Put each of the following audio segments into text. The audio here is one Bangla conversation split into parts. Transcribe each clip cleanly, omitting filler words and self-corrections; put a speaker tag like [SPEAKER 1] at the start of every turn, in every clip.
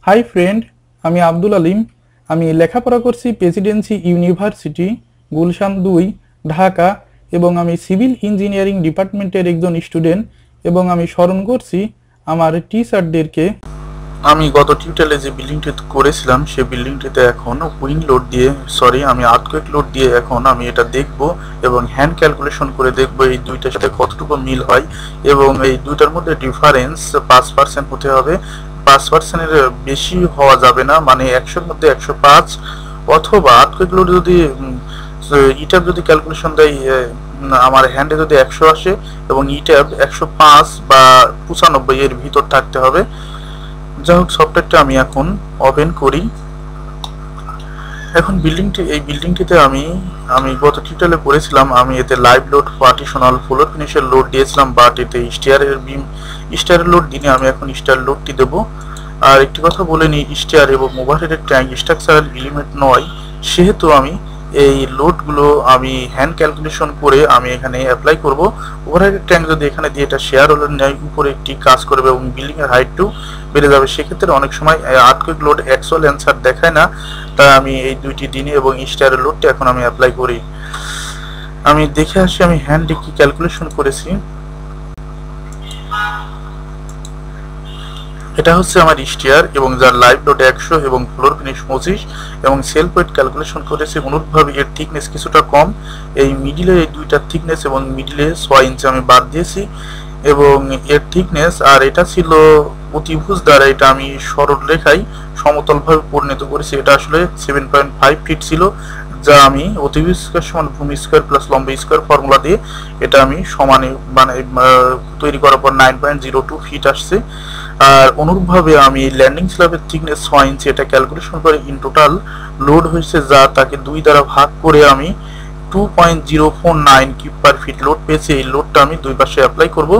[SPEAKER 1] হাই ফ্রেন্ড, আমি আব্দুল আলিম। আমি লেখাপড়া করছি প্রেসিডেন্সি ইউনিভার্সিটি গুলশান 2, ঢাকা, এবং আমি সিভিল ইঞ্জিনিয়ারিং ডিপার্টমেন্টের একজন স্টুডেন্ট। এবং আমি স্মরণ করছি আমার টিচারদেরকে। আমি গত টিউটোরিয়ালে যে বিল্ডিংটি করেছিলাম সেই বিল্ডিংটিতে এখন উইন্ড লোড দিয়ে আমি আর্থকুয়েক লোড দিয়ে এখন আমি এটা দেখব এবং হ্যান্ড ক্যালকুলেশন করে দেখব এই দুইটার সাথে কতটুকু মিল হয় এবং এই দুইটার মধ্যে ডিফারেন্স 5% হতে হবে। 5%-এর বেশি হওয়া যাবে না, মানে 100-এর মধ্যে 105, অথবা আর্থকুয়েক লোড যদি ইট্যাব যদি ক্যালকুলেশন দেয় আমার হ্যান্ডে যদি 100 আসে এবং ইট্যাব 105 বা 95 এর ভিতর থাকতে হবে। যাই হোক, সফটওয়্যারটা আমি এখন ওপেন করি। এখন এই বিল্ডিংটিতে আমি গত টিউটোরিয়ালে করেছিলাম, আমি এতে লাইভ লোড, পার্টিশনাল, ফ্লোর ফিনিশের লোড দিয়েছিলাম, বাট এতে স্টিয়ারের লোড দিনে আমি এখন স্টিয়ার লোডটি দেব। আর একটি কথা বলে নিই, স্টিয়ার এবং ওভারহেডের ট্যাঙ্ক স্ট্রাকচারাল এলিমেন্ট নয়, সেহেতু আমি এই লোডগুলো আমি হ্যান্ড ক্যালকুলেশন করে আমি এখানে অ্যাপ্লাই করব। ওভারহেডের ট্যাঙ্ক যদি এখানে দিয়ে এটা শেয়ার হলে নেয় উপরে একটি কাজ করবে এবং বিল্ডিং এর হাইটও বেড়ে যাবে। সেক্ষেত্রে অনেক সময় আর্থকুয়েক লোড অ্যাকচুয়াল অ্যান্সার দেখায় না, তাই আমি এই দুইটি দিনে এবং স্টিয়ারের লোডটা এখন আমি অ্যাপ্লাই করি। আমি দেখে আসি আমি হ্যান্ডে কি ক্যালকুলেশন করেছি। এটা হচ্ছে আমার স্টিয়ার এবং যার লাইভ লোড 100 এবং ফ্লোর ফিনিশ 25 এবং সেলফ ওয়েট ক্যালকুলেশন করেছি। অনুরূপভাবে এর থিকনেস কিছুটা কম, এই মিডিলের এই দুইটার থিকনেস এবং মিডিলে 6 ইঞ্চি আমি বাদ দিয়েছি এবং এর থিকনেস, আর এটা ছিল অতিভুজ দ্বারা এটা আমি সরল রেখায় সমতলভাবে পরিণত করেছি। এটা আসলে 7.5 ফিট ছিল, যা আমি অতিভুজ স্কয়ার সমান ভূমি স্কয়ার প্লাস লম্ব স্কয়ার ফর্মুলা দিয়ে এটা আমি সমানে মানে তৈরি করার পর 9.02 ফিট আসছে। আর অনুরূপভাবে আমি ল্যান্ডিং স্ল্যাবের থিকনেস 6 ইঞ্চি এটা ক্যালকুলেশন করে ইন টোটাল লোড হয়েছে, যা তাকে 2 দ্বারা ভাগ করে আমি 2.049 কিউব পার ফিট লোড পেয়েছি। এই লোডটা আমি দুই পাশে অ্যাপ্লাই করব।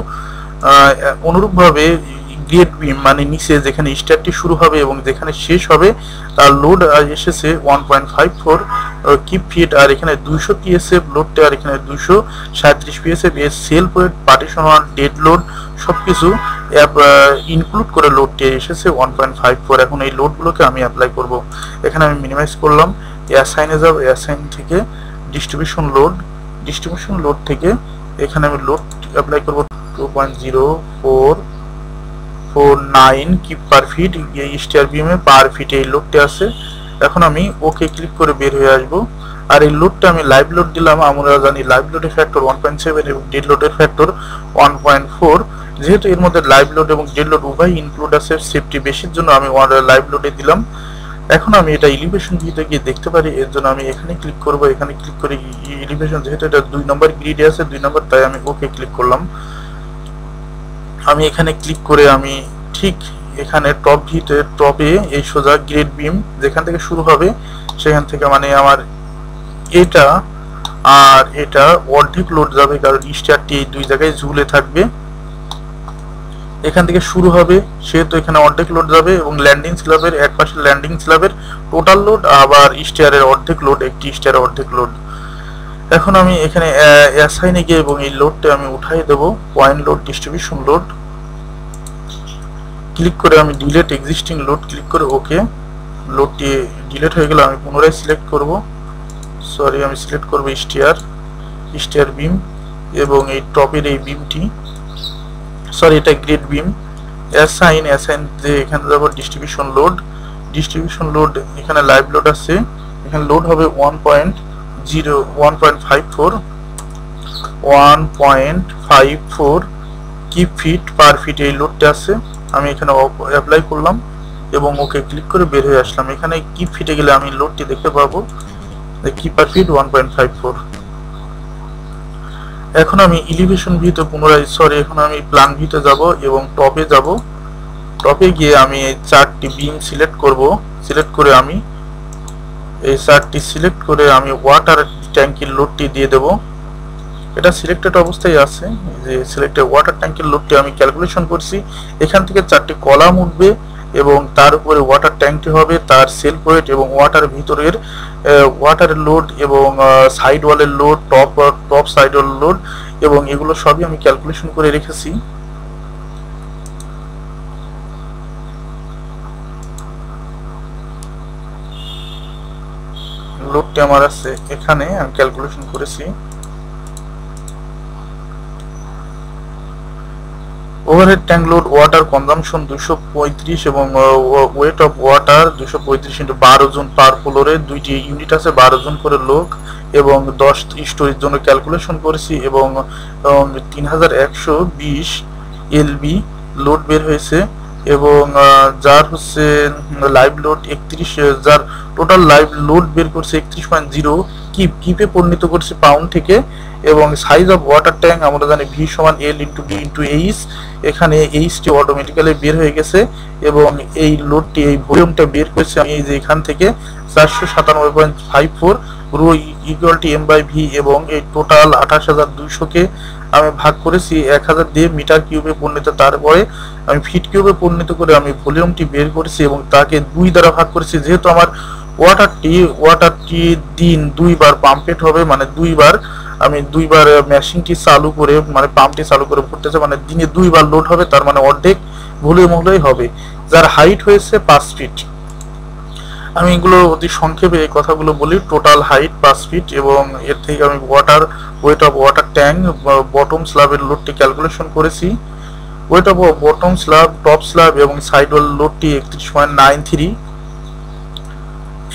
[SPEAKER 1] অনুরূপভাবে গ্রেড বিম মানে নিচে যেখানে স্টারটি শুরু হবে এবং যেখানে শেষ হবে তার লোড এসেছে 1.54 কিউব ফিট, আর এখানে 200 পিএসএফ লোডটা, আর এখানে 237 পিএসএফ এর self wait, partition one, dead load সবকিছু ইনক্লুড করে লোডটি এসেছে 1.54। এখন এই লোডগুলোকে আমি অ্যাপ্লাই করব। এখানে আমি মিনিমাইজ করলাম, অ্যাসাইনে যাব, অ্যাসাইন থেকে ডিস্ট্রিবিউশন লোড থেকে এখানে আমি লোড অ্যাপ্লাই করব 2.0449 কিউব পার ফিট। এই স্টিয়ার বিমে পার ফিট এই লোডটি আছে। এখন আমি ওকে ক্লিক করে বের হয়ে আসব। আর এই লোডটা আমি লাইভ লোড দিলাম। আমরা জানি লাইভ লোডের ফ্যাক্টর 1.7 এবং ডেড লোডের ফ্যাক্টর 1.4। যেহেতু এর মধ্যে লাইভ লোড এবং ডেড লোড উভয় ইনক্লুড আছে, সেফটি বেশির জন্য আমি লাইভ লোডে দিলাম। এখন আমি এটা এলিভেশন ভিউতে গিয়ে দেখতে পারি, এর জন্য আমি এখানে ক্লিক করব। এখানে ক্লিক করে এলিভেশন, যেহেতু এটা 2 নম্বর গ্রিডে আছে 2 নম্বর, তাই আমি ওকে ক্লিক করলাম। আমি এখানে ক্লিক করে আমি ঠিক এখানে টপে এই সোজা গ্রেড বিম যেখান থেকে শুরু হবে সেখান থেকে মানে আমার এটা আর এটা অর্ধেক লোড যাবে, কারণ স্টিয়ারটি এই দুই জায়গায় ঝুলে থাকবে। এখান থেকে শুরু হবে সেহেতু এখানে অর্ধেক লোড যাবে এবং ল্যান্ডিং স্ল্যাবের এক পাশে ল্যান্ডিং স্ল্যাবের টোটাল লোড, আবার স্টিয়ারের অর্ধেক লোড, একটি স্টিয়ারের অর্ধেক লোড। এখন আমি এখানে অ্যাসাইনে গিয়ে এবং এই লোডটা আমি উঠাই দেব, point load, distribution load click করে আমি ডিলিট এক্সিস্টিং লোড ক্লিক করে ওকে। লোডটি ডিলিট হয়ে গেলে আমি পুনরায় সিলেক্ট করব, আমি সিলেক্ট করব স্টিয়ার বিম এবং এই টপের এই বিমটি, এটা গ্রেড বিম। অ্যাসাইন যে এখানে যাব ডিস্ট্রিবিউশন লোড, এখানে লাইভ লোড আছে, এখানে লোড হবে 1.54 কিউব ফিট পার ফিট এই লোডটা আছে। আমি এখানে অ্যাপ্লাই করলাম এবং ওকে ক্লিক করে বের হয়ে আসলাম। এখানে কিউব ফিটে গেলে আমি লোডটি দেখতে পাবো, কিউব পার ফিট 1.54। এখন আমি এলিভেশন ভিউতে পুনরায় এখন আমি প্ল্যান ভিউতে যাব এবং টপে গিয়ে আমি এই চারটি বিম সিলেক্ট করে আমি এই চারটি সিলেক্ট করে আমি ওয়াটার ট্যাঙ্কের লোডটি দিয়ে দেব। এটা সিলেক্টেড অবস্থায় আছে, যে সিলেক্টেড ওয়াটার ট্যাঙ্কের লোডটি আমি ক্যালকুলেশন করছি। এখান থেকে 4টি কলাম উঠবে এবং তার উপরে ওয়াটার ট্যাঙ্কটি হবে, তার সেলফ ওয়েট এবং ওয়াটারের ভিতরের ওয়াটারের লোড এবং সাইড ওয়ালের লোড, টপ সাইড ওয়াল লোড এবং এগুলো সবই আমি ক্যালকুলেশন করে রেখেছি। লোডটি আমার আছে এখানে, আমি ক্যালকুলেশন করেছি। Overhead tank load water consumption 235 এবং ওয়েট অফ ওয়াটার 235 × 12 জন পার ফ্লোরে, দুইটি ইউনিট আছে, 12 জন করে লোক এবং 10 স্টোরির জন্য ক্যালকুলেশন করেছি এবং 3120 এলবি লোড বের হয়েছে এবং যার হচ্ছে লাইভ লোড 31, যার টোটাল লাইভ লোড বের করছে 31.0, কিপে পরিণত করছে পাউন্ড থেকে। এবং সাইজ অফ ওয়াটার ট্যাঙ্ক আমরা জানি V = L × B × H, এখানে এইচটি অটোমেটিক্যালি বের হয়ে গেছে এবং এই লোডটি, এই ভলিউমটা বের করেছে আমি এই যে এখান থেকে 497.54 রো = M/V এবং এই টোটাল 28200 কে আমি ভাগ করেছি 1000 দিয়ে মিটার কিউবে পরিণত, তারপরে আমি ফিট কিউবে পরিণত করে আমি ভলিউমটি বের করেছি এবং তাকে 2 দ্বারা ভাগ করেছি। যেহেতু আমার ওয়াটারটি দিন 2 বার পাম্পেড হবে, মানে 2 বার আমি 2 বার মেশিনটি চালু করে, মানে পাম্পটি চালু করে পড়তেছে, মানে দিনে 2 বার লোড হবে, তার মানে অর্ধেক ভলিউম হলেই হবে। যার হাইট হয়েছে 5 ফিট। আমি এগুলো অতি সংক্ষেপে এই কথাগুলো বলি। টোটাল হাইট 5 ফিট এবং এর থেকে আমি weight of water tank bottom স্ল্যাবের লোডটি ক্যালকুলেশন করেছি। Weight of bottom slab, top slab এবং সাইড ওয়াল লোডটি 31.93।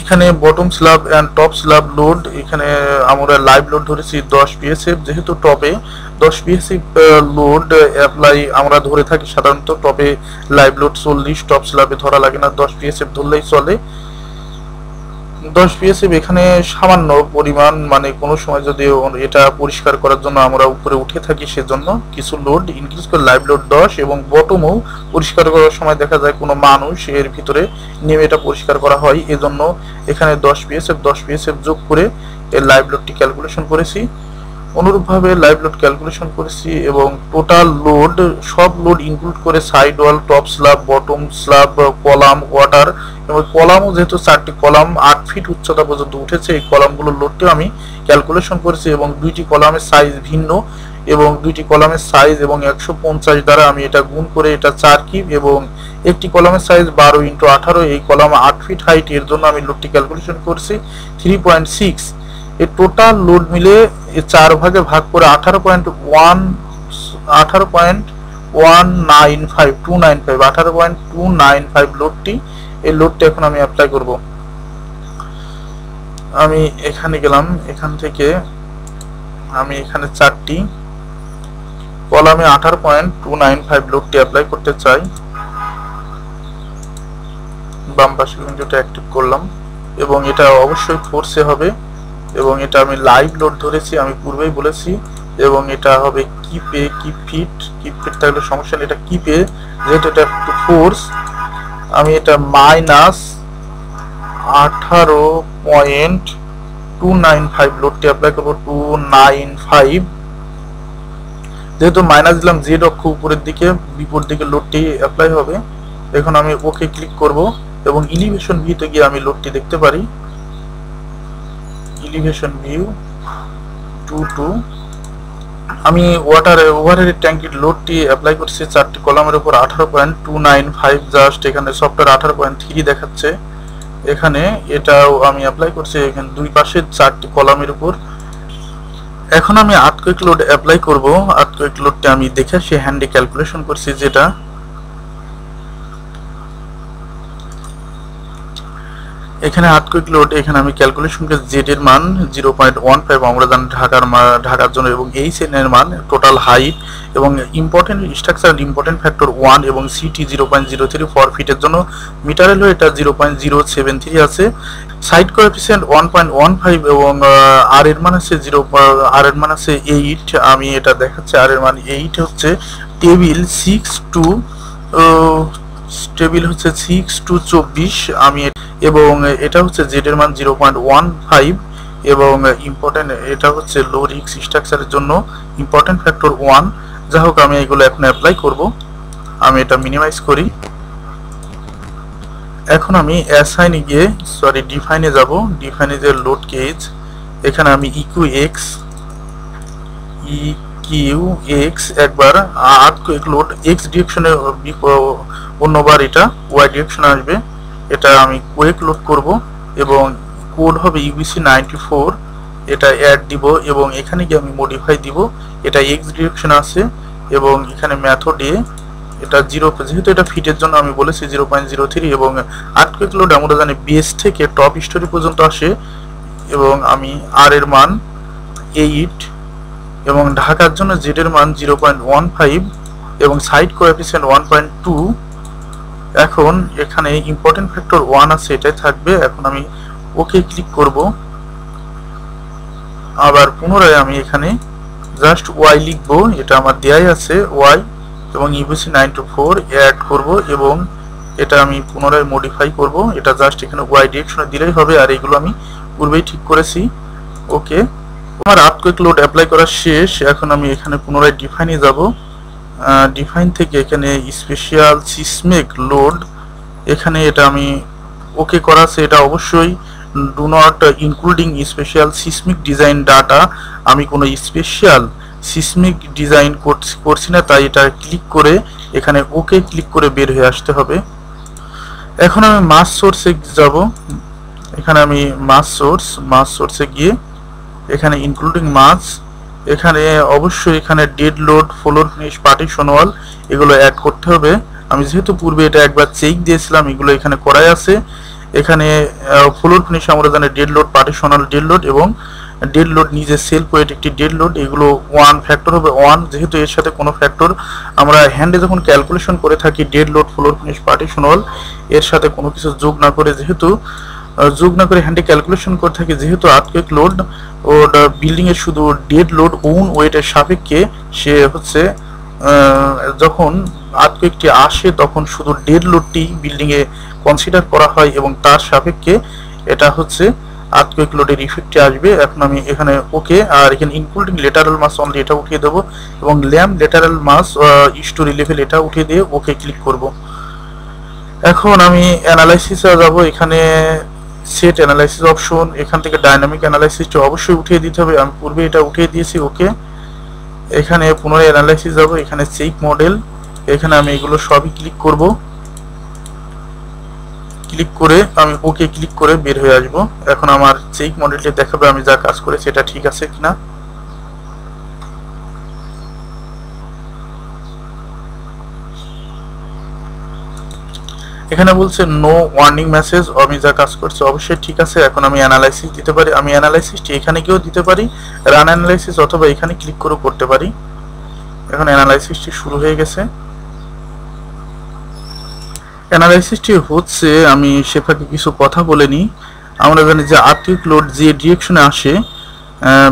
[SPEAKER 1] এখানে bottom slab and top slab load, এখানে আমরা লাইভ লোড ধরেছি 10 PSF, যেহেতু টপে 10 PSF লোড অ্যাপ্লাই আমরা ধরে থাকি সাধারণত। টপে লাইভ লোড 40, টপ স্ল্যাবে ধরা লাগে না, 10 PSF ধরলেই চলে। 10 PSF এখানে সামান্য পরিমাণ, মানে কোনো সময় যদি এটা পরিষ্কার করার জন্য আমরা উপরে উঠে থাকি, সেজন্য কিছু লোড ইনক্রিজ করে লাইভ লোড 10 এবং বটমও পরিষ্কার করার সময় দেখা যায় কোনো মানুষ এর ভিতরে নেমে এটা পরিষ্কার করা হয়, এজন্য এখানে 10 PSF যোগ করে এর লাইভ লোডটি ক্যালকুলেশন করেছি। অনুরূপভাবে লাইভ লোড ক্যালকুলেশন করেছি এবং টোটাল লোড, সব লোড ইনক্লুড করে সাইড ওয়াল, top slab, bottom slab, column, water এবং কলামও যেহেতু 4টি কলাম 8 ফিট উচ্চতা পর্যন্ত উঠেছে, এই কলামগুলোর লোডটিও আমি ক্যালকুলেশন করেছি এবং 2টি কলামের সাইজ ভিন্ন এবং 2টি কলামের সাইজ এবং 150 দ্বারা আমি এটা গুণ করে এটা 4 কিপ এবং একটি কলামের সাইজ 12 × 18, এই কলাম 8 ফিট হাইট, এর জন্য আমি লোডটি ক্যালকুলেশন করছি 3.6। এই টোটাল লোড মিলে 4 ভাগে ভাগ করে 18.295 লোডটি, এই লোডটি এখন আমি অ্যাপ্লাই করব। আমি এখানে গেলাম, এখান থেকে আমি এখানে 4টি কলামে 18.295 লোডটি অ্যাপ্লাই করতে চাই। বাম পাশে উইন্ডোটা অ্যাক্টিভ করলাম এবং এটা অবশ্যই ফোর্সে হবে এবং এটা আমি লাইভ লোড ধরেছি, আমি পূর্বেই বলেছি, এবং এটা হবে কিপে, কিপ ফিট থাকলে সমস্যা নেই, এটা কিপে যেহেতু এটা একটু ফোর্স, আমি এটা -18.295 লোডটি অ্যাপ্লাই করবো। 295 যেহেতু মাইনাস দিলাম, জেড অক্ষ উপরের দিকে, বিপরীত দিকে লোডটি অ্যাপ্লাই হবে। এখন আমি ওকে ক্লিক করব এবং এলিভেশন ভিউতে গিয়ে আমি লোডটি দেখতে পারি। এলিভেশন ভিউ 22, আমি ওভারহেড ট্যাঙ্কির লোডটি অ্যাপ্লাই করছি 4টি কলামের উপর 18.295, জাস্ট এখানে সফটওয়্যার 18.3 দেখাচ্ছে, এখানে এটাও আমি অ্যাপ্লাই করছি এখানে 2 পাশে 4টি কলামের উপর। এখন আমি আর্থকুয়েক লোড অ্যাপ্লাই করব। আর্থকুয়েক লোডটি আমি দেখে সে হ্যান্ডে ক্যালকুলেশন করছি, যেটা এখানে আর্থকুয়েক লোড, এখানে আমি ক্যালকুলেশন করে জেড এর মান 0.15 আমরা জানি ঢাকার জন্য, এবং এইচ এর মান, টোটাল হাইট এবং ইম্পর্টেন্ট স্ট্রাকচারাল ইম্পর্টেন্ট ফ্যাক্টর 1 এবং সিটি 0.03 ফর ফিটের জন্য, মিটারের হলো এটা 0.073 আছে। সাইড কোএফিসিয়েন্ট 1.15 এবং আর এর মান আছে 8। আমি এটা দেখাচ্ছি, আর এর মান 8 হচ্ছে টেবিল 6-24 আমি, এবং এটা হচ্ছে জেড এর মান 0.15 এবং ইম্পর্টেন্ট, এটা হচ্ছে লো রিস্ক স্ট্রাকচারের জন্য ইম্পর্টেন্ট ফ্যাক্টর 1। যাই হোক, আমি এগুলো এখন অ্যাপ্লাই করব। আমি এটা মিনিমাইজ করি। এখন আমি ডিফাইনে যাব। ডিফাইনে যে লোড গেজ, এখানে আমি ইকিউ একবার আর্থকুয়েক লোড এক্স ডিরেকশনে, অন্যবার এটা ওয়াই ডিরেকশনে আসবে, এটা আমি কুয়েক লোড করব এবং কোড হবে ইউবিসি 94, এটা অ্যাড দিব এবং এখানে গিয়ে আমি মডিফাই দিব। এটা এক্স ডিরেকশন আছে এবং এখানে মেথডে এটা 0, যেহেতু এটা ফিটের জন্য আমি বলেছি 0.03 এবং আর্থকুয়েক লোড আমরা জানি বেস থেকে টপ স্টোরি পর্যন্ত আসে এবং আমি আর এর মান 8 এবং ঢাকার জন্য জেড এর মান 0.15 এবং সাইড কোএফিসিয়েন্ট 1.2। এখন এখানে ইম্পর্টেন্ট ফ্যাক্টর 1 আছে, এটাই থাকবে। এখন আমি ওকে ক্লিক করব। আবার পুনরায় আমি এখানে জাস্ট ওয়াই লিখবো, এটা আমার দেয়াই আছে ওয়াই এবং ইউবিসি 94 অ্যাড করব এবং এটা আমি পুনরায় মডিফাই করব। এটা জাস্ট এখানে ওয়াই ডিরেকশনে দিলেই হবে, আর এগুলো আমি পূর্বেই ঠিক করেছি। ওকে, আমার আর্থকুয়েক লোড অ্যাপ্লাই করা শেষ। এখন আমি এখানে পুনরায় ডিফাইনে যাব। ডিফাইন থেকে এখানে স্পেশাল সিসমিক লোড, এখানে এটা আমি ওকে করা আছে। এটা অবশ্যই do not including special seismic design data, আমি কোনো স্পেশাল সিসমিক ডিজাইন করছি না, তাই এটা ক্লিক করে এখানে ওকে ক্লিক করে বের হয়ে আসতে হবে। এখন আমি মাস সোর্সে যাব। এখানে আমি মাস সোর্সে গিয়ে এখানে ইনক্লুডিং মাস, এখানে অবশ্যই এখানে dead load, floor finish, partition wall এগুলো অ্যাড করতে হবে। আমি যেহেতু পূর্বে এটা একবার চেক দিয়েছিলাম, এগুলো এখানে করাই আছে। এখানে ফ্লোর ফিনিশ আমরা জানি ডেড লোড, পার্টিশন ওয়াল ডেড লোড এবং ডেড লোড নিজে সেলফ ওয়েট একটি ডেড লোড, এগুলো 1 ফ্যাক্টর হবে 1, যেহেতু এর সাথে কোনো ফ্যাক্টর আমরা হ্যান্ডে যখন ক্যালকুলেশন করে থাকি dead load, floor finish, partition wall এর সাথে কোনো কিছু যোগ না করে, যেহেতু যোগ না করে হ্যান্ডে ক্যালকুলেশন করে থাকি, যেহেতু আর্থকুয়েক লোড ও বিল্ডিং এর শুধু ডেড লোড ওন ওয়েটের সাপেক্ষে সে হচ্ছে যখন আর্থকুয়েকটি আসে তখন শুধু ডেড লোডটি বিল্ডিং এ কনসিডার করা হয় এবং তার সাপেক্ষে এটা হচ্ছে আর্থকুয়েক লোডের ইফেক্টে আসবে। এখন আমি এখানে ওকে, আর এখানে ইনক্লুডিং লেটারাল মাস অনলি এটা উঠিয়ে দেবো এবং ল্যাম্প লেটারাল মাস স্টোরি লেভেল এটা উঠিয়ে দিয়ে ওকে ক্লিক করব। এখন আমি অ্যানালাইসিসে যাব। এখানে সেট অ্যানালাইসিস অপশন, এখান থেকে ডাইনামিক অ্যানালাইসিসটা অবশ্যই উঠিয়ে দিতে হবে, আমি পূর্বে এটা উঠিয়ে দিয়েছি। ওকে, এখানে পুনরায় অ্যানালাইসিস যাব। এখানে চেক মডেল, এখানে আমি এগুলো সবই ক্লিক করব। ক্লিক করে আমি ওকে ক্লিক করে বের হয়ে আসব। এখন আমার চেক মডেলটি দেখাবে আমি যা কাজ করেছি এটা ঠিক আছে কিনা। এখানে বলছে নো ওয়ার্নিং মেসেজ, আমি যা কাজ করছি অবশ্যই ঠিক আছে। এখন আমি অ্যানালাইসিস দিতে পারি, আমি অ্যানালাইসিসটি এখানে গিয়েও দিতে পারি, রান অ্যানালাইসিস, অথবা এখানে ক্লিক করে করতে পারি। এখন অ্যানালাইসিসটি শুরু হয়ে গেছে। অ্যানালাইসিসটি হচ্ছে, আমি সেটাকে কিছু কথা বলে নিই। আমরা জানি যে আর্থকুয়েক লোড যে ডিরেকশনে আসে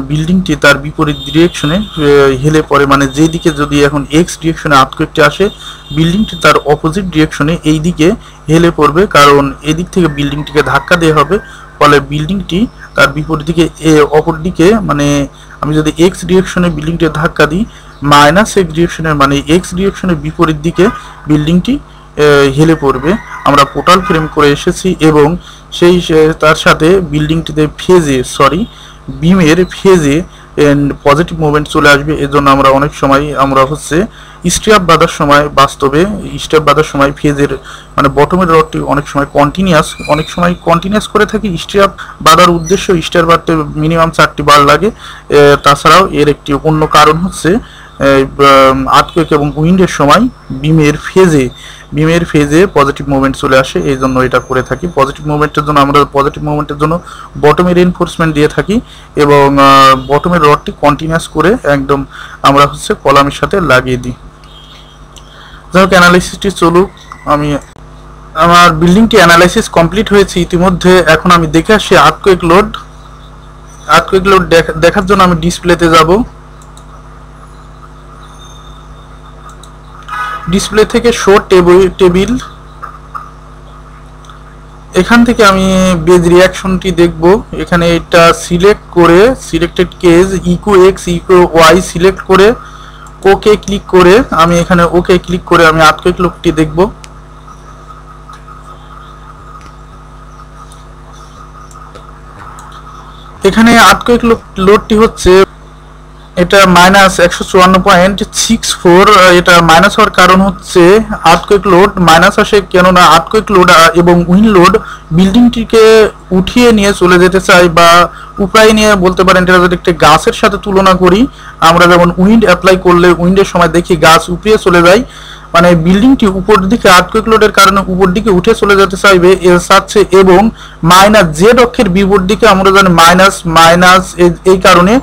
[SPEAKER 1] বিল্ডিংটি তার বিপরীত ডিরেকশনে হেলে পড়ে, মানে যেদিকে যদি এখন এক্স ডিরেকশনে আর্থকুয়েকটি আসে বিল্ডিংটি তার অপোজিট ডিরেকশনে এই দিকে হেলে পড়বে, কারণ এদিক থেকে বিল্ডিংটিকে ধাক্কা দেওয়া হবে, ফলে বিল্ডিংটি তার বিপরীত দিকে অপর দিকে, মানে আমি যদি এক্স ডিরেকশনে বিল্ডিংটি ধাক্কা দিই মাইনাস এক্স ডিরেকশনের, মানে এক্স ডিরেকশনের বিপরীত দিকে বিল্ডিংটি হেলে পড়বে। আমরা পোর্টাল ফ্রেম করে এসেছি এবং সেই তার সাথে বিল্ডিংটিতে বিমের ফেজে পজিটিভ মুভমেন্ট চলে আসবে। এজন্য আমরা অনেক সময় আমরা হচ্ছে স্ট্যাপ বাঁধার সময়, বাস্তবে স্ট্যাপ বাঁধার সময় ফেজের মানে বটমের রডটি অনেক সময় কন্টিনিউয়াস করে থাকি। স্ট্যাপ বাঁধার উদ্দেশ্য স্ট্যাপ বাঁধতে মিনিমাম 4টি বার লাগে। তাছাড়াও এর একটি অন্য কারণ হচ্ছে আর্থকুয়েক এবং উইন্ডের সময় বিমের ফেজে পজিটিভ মুভমেন্ট চলে আসে, এই জন্য এটা করে থাকি। পজিটিভ মুভমেন্টের জন্য বটমের রিইনফোর্সমেন্ট দিয়ে থাকি এবং বটমের রডটি কন্টিনিউয়াস করে একদম আমরা হচ্ছে কলামের সাথে লাগিয়ে দিই। যাই হোক, অ্যানালাইসিসটি চলুক। আমার বিল্ডিংটি অ্যানালাইসিস কমপ্লিট হয়েছে ইতিমধ্যে। এখন আমি দেখে আসি আর্থকুয়েক লোড দেখার জন্য আমি ডিসপ্লেতে যাব। ডিসপ্লে থেকে শো টেবিল, এখান থেকে আমি বেজ রিয়াকশনটি দেখব। এখানে এটা সিলেক্ট করে selected case echo X echo Y select করে ওকে ক্লিক করে আমি এখানে ওকে ক্লিক করে আমি আর্থকুয়েক লোডটি দেখব। এখানে আর্থকুয়েক লোডটি হচ্ছে এটা -154.64। এটা মাইনাস হওয়ার কারণ হচ্ছে আর্থকুয়েক লোড মাইনাস আসে, কেননা আর্থকুয়েক লোড এবং উইন্ড লোড বিল্ডিংটিকে উঠিয়ে নিয়ে চলে যেতে চাই, বা উপরাই নিয়ে বলতে পারেন। এটা যদি একটা গাছের সাথে তুলনা করি, আমরা যেমন উইন্ড অ্যাপ্লাই করলে উইন্ডের সময় দেখি গাছ উপড়িয়ে চলে যায়, মানে বিল্ডিংটি উপর দিকে আর্থকুয়েক লোডের কারণে উপর দিকে উঠে চলে যেতে চাইবে চাচ্ছে। এবং মাইনাস জেড অক্ষের বিপরীত দিকে আমরা জানি মাইনাস এই কারণে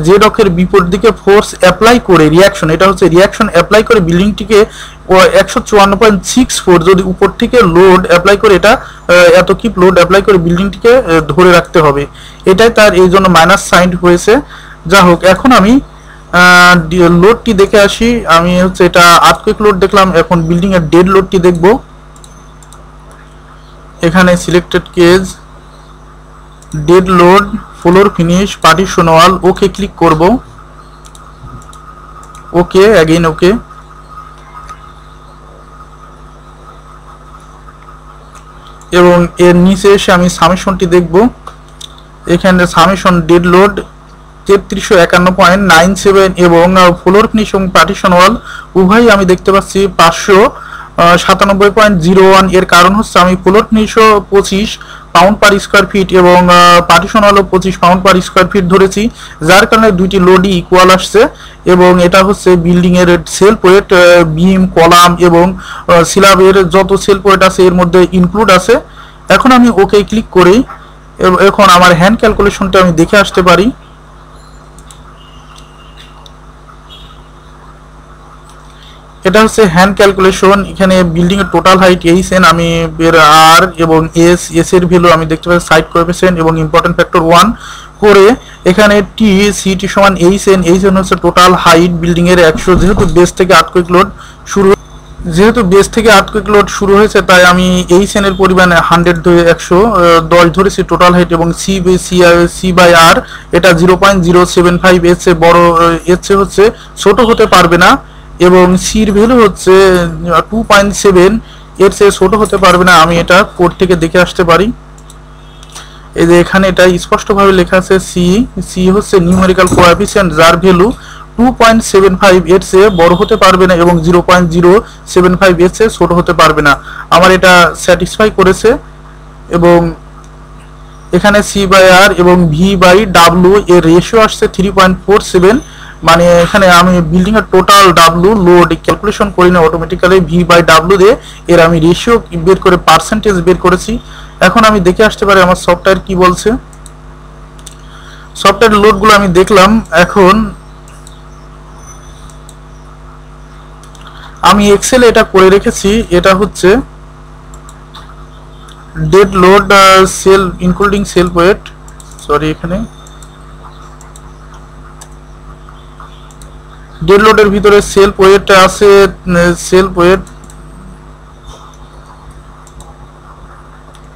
[SPEAKER 1] জেড অক্ষের বিপরীত দিকে ফোর্স অ্যাপ্লাই করে রিয়াকশন, এটা হচ্ছে রিয়াকশন অ্যাপ্লাই করে বিল্ডিংটিকে 154.64 যদি উপর থেকে লোড অ্যাপ্লাই করে, এটা এত কিপ লোড অ্যাপ্লাই করে বিল্ডিংটিকে ধরে রাখতে হবে, এটাই তার এই জন্য মাইনাস সাইন হয়েছে। যা হোক, এখন আমি লোডটি দেখে আসি। আমি হচ্ছে এটা আর্থকুয়েক লোড দেখলাম, এখন বিল্ডিং এর ডেড লোডটি দেখব। এখানে selected case, dead load, floor finish, partition wall, okay click করব। Okay, again okay. এবং এর নিচে এসে আমি সামেশনটি দেখব। এখানে সামেশন ডেড লোড 3351.97 এবং ফ্লোর ফিনিশ এবং পার্টিশন ওয়াল উভয়ই আমি দেখতে পাচ্ছি 597.01। এর কারণ হচ্ছে আমি ফ্লোর ফিনিশও 25 পাউন্ড পার স্কোয়ার ফিট এবং পার্টিশন ওয়ালও 25 পাউন্ড পার স্কোয়ার ফিট ধরেছি, যার কারণে দুইটি লোডই ইকুয়াল আসছে। এবং এটা হচ্ছে বিল্ডিং এর সেলফ ওয়েট, বিম, কলাম এবং স্ল্যাবের যত সেলফ ওয়েট আছে এর মধ্যে ইনক্লুড আছে। এখন আমি ওকে ক্লিক করি, এখন আমার হ্যান্ড ক্যালকুলেশনটা আমি দেখে আসতে পারি। এটা হচ্ছে হ্যান্ড ক্যালকুলেশন। এখানে বিল্ডিং এর টোটাল হাইট এইচএন, আমি এর আর এবং এস এর ভ্যালু আমি দেখতে পাচ্ছি সাইড কোএফিসিয়েন্ট এবং ইম্পর্টেন্ট ফ্যাক্টর 1 করে এখানে টি সিটি সমান এইচএন হচ্ছে টোটাল হাইট বিল্ডিং এর 100। যেহেতু বেস থেকে আর্থকুয়েক লোড শুরু হয়েছে, তাই আমি এইচএন এর পরিমাণ 100 ধরে 110 ধরেছি টোটাল হাইট। এবং সি বাই আর এটা 0.075, এর চেয়ে বড়, এর চেয়ে হচ্ছে ছোট হতে পারবে না। এবং সির ভ্যালু হচ্ছে 2.7, এর চেয়ে ছোট হতে পারবে না। আমি এটা কোড থেকে দেখে আসতে পারি। এই যে এখানে এটা স্পষ্টভাবে লেখা আছে সি হচ্ছে নিউমেরিক্যাল কোএফিসিয়েন্ট, যার ভ্যালু 2.75, এর চেয়ে বড় হতে পারবে না এবং 0.075, এর চেয়ে ছোট হতে পারবে না। আমার এটা স্যাটিসফাই করেছে। এবং এখানে সি বাই আর এবং ভি বাই ডাব্লিউ এর রেশিও আসছে 3.47। মানে এখানে আমি বিল্ডিং এর টোটাল ডাব্লিউ লোড ক্যালকুলেশন করি না, অটোমেটিক্যালি ভি বাই ডাব্লিউ দিয়ে এর আমি রেশিও বের করে পার্সেন্টেজ বের করেছি। এখন আমি দেখে আসতে পারি আমার সফটওয়্যার কি বলছে। সফটওয়্যার লোডগুলো আমি দেখলাম। এখন আমি এক্সেলে এটা করে রেখেছি। এটা হচ্ছে dead load cell including self wait, sorry, এখানে ডেড লোডের ভিতরে সেলফ ওয়েট আছে, সেলফ ওয়েট,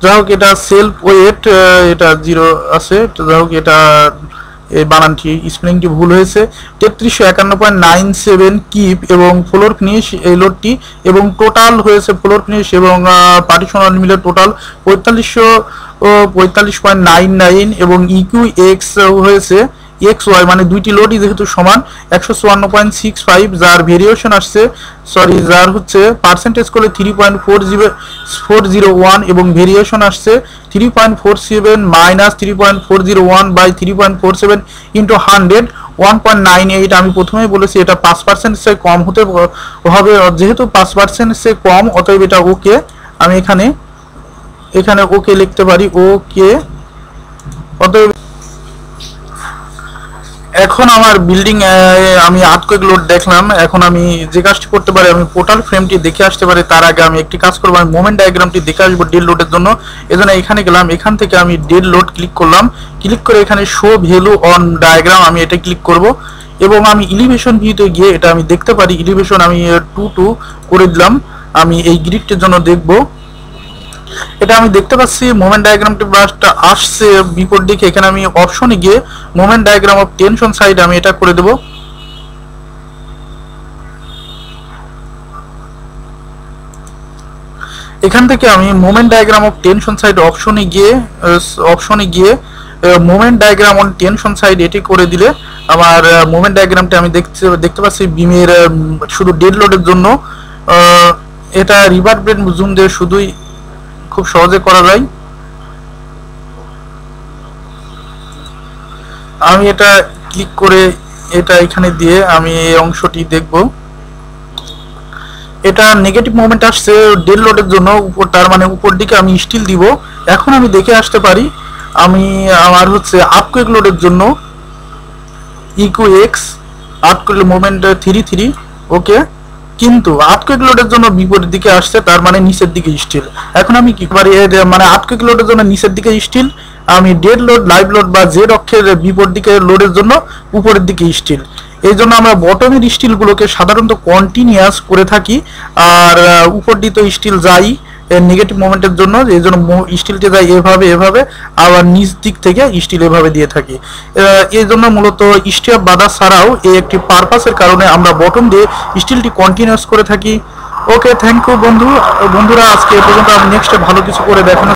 [SPEAKER 1] যাই হোক এটা সেলফ ওয়েট, এটা 0 আছে। যাই হোক এটা এই বানানটি স্পেলিংটি ভুল হয়েছে। 3351.97 কিপ এবং ফ্লোর ফিনিশ এই লোডটি, এবং টোটাল হয়েছে ফ্লোর ফিনিশ এবং পার্টিশন ওয়াল মিলে টোটাল 4599 এবং ইকিউ এক্স হয়েছে এক্স ওয়াই, মানে দুইটি লোডই যেহেতু সমান 154.65, যার ভেরিয়েশন আসছে, সরি, যার হচ্ছে পার্সেন্টেজ করলে 3.401 এবং ভেরিয়েশন আসছে 3.47 মাইনাস 3.401 বাই 3.47 ইন্টু 100 1.98। আমি প্রথমেই বলেছি এটা 5% চেয়ে কম হতে হবে, যেহেতু 5% চেয়ে কম, অতএব এটা ওকে। আমি এখানে ওকে লিখতে পারি, ওকে। অতএব এখন আমার বিল্ডিং আমি আর্থকুয়েক লোড দেখলাম। এখন আমি যে কাজটি করতে পারি, আমি পোর্টাল ফ্রেমটি দেখে আসতে পারি। তার আগে আমি একটি কাজ করবো, আমি মোমেন্ট ডায়াগ্রামটি দেখে আসবো ডেড লোডের জন্য। এজন্য এখানে গেলাম, এখান থেকে আমি ডেড লোড ক্লিক করলাম। ক্লিক করে এখানে শো ভ্যালু অন ডায়াগ্রাম আমি এটা ক্লিক করব এবং আমি ইলিভেশন ভিউতে গিয়ে এটা আমি দেখতে পারি। ইলিভেশন আমি 2 করে দিলাম। আমি এই গ্রিডটির জন্য দেখব। এটা আমি দেখতে পাচ্ছি মোমেন্ট ডায়াগ্রামটি ব্রাশটা আসছে বিপরীত দিকে। এখানে আমি অপশনে গিয়ে moment diagram of tension side আমি এটা করে দেব। এখান থেকে আমি moment diagram of tension side অপশনে গিয়ে moment diagram on tension side এটি করে দিলে আমার মোমেন্ট ডায়াগ্রামটা আমি দেখতে পাচ্ছি বিমের শুধু ডেড লোডের জন্য। এটা রিভারব্রেড জুম দিয়ে শুধুই খুব সহজে করা যায়। আমি এটা ক্লিক করে এটা এখানে দিয়ে আমি এই অংশটি দেখব। এটা নেগেটিভ মোমেন্ট আসছে ডেড লোডের জন্য উপর, তার মানে উপর দিকে আমি স্টিল দিব। এখন আমি দেখে আসতে পারি আমি আমার হচ্ছে আপকুইক লোডের জন্য ইকু এক্স আর্থকুইক মোমেন্ট 33 ওকে, কিন্তু আর্থকুইক লোডের জন্য বিপরীত দিকে আসছে, তার মানে নিচের দিকে স্টিল। এখন আমি কি পারি মানে আর্থকুইক লোডের জন্য নিচের দিকে স্টিল, আমি ডেড লোড লাইভ লোড বা জেড অক্ষের বিপরীত দিকে লোডের জন্য উপরের দিকে স্টিল। এই জন্য আমরা বটমের স্টিলগুলোকে সাধারণত কন্টিনিউয়াস করে থাকি, আর উপর দিকে স্টিল যাই নেগেটিভ মোমেন্টের জন্য, এই জন্য স্টিলটি যায় এভাবে এভাবে, আবার নিচ দিক থেকে স্টিল এভাবে দিয়ে থাকি। এই জন্য মূলত স্টেপ বাধা ছাড়াও এই একটি পারপাসের কারণে আমরা বটম দিয়ে স্টিলটি কন্টিনিউয়াস করে থাকি। ওকে, থ্যাংক ইউ বন্ধুরা, আজকে এ পর্যন্ত। আমি নেক্সটে ভালো কিছু করে দেখানো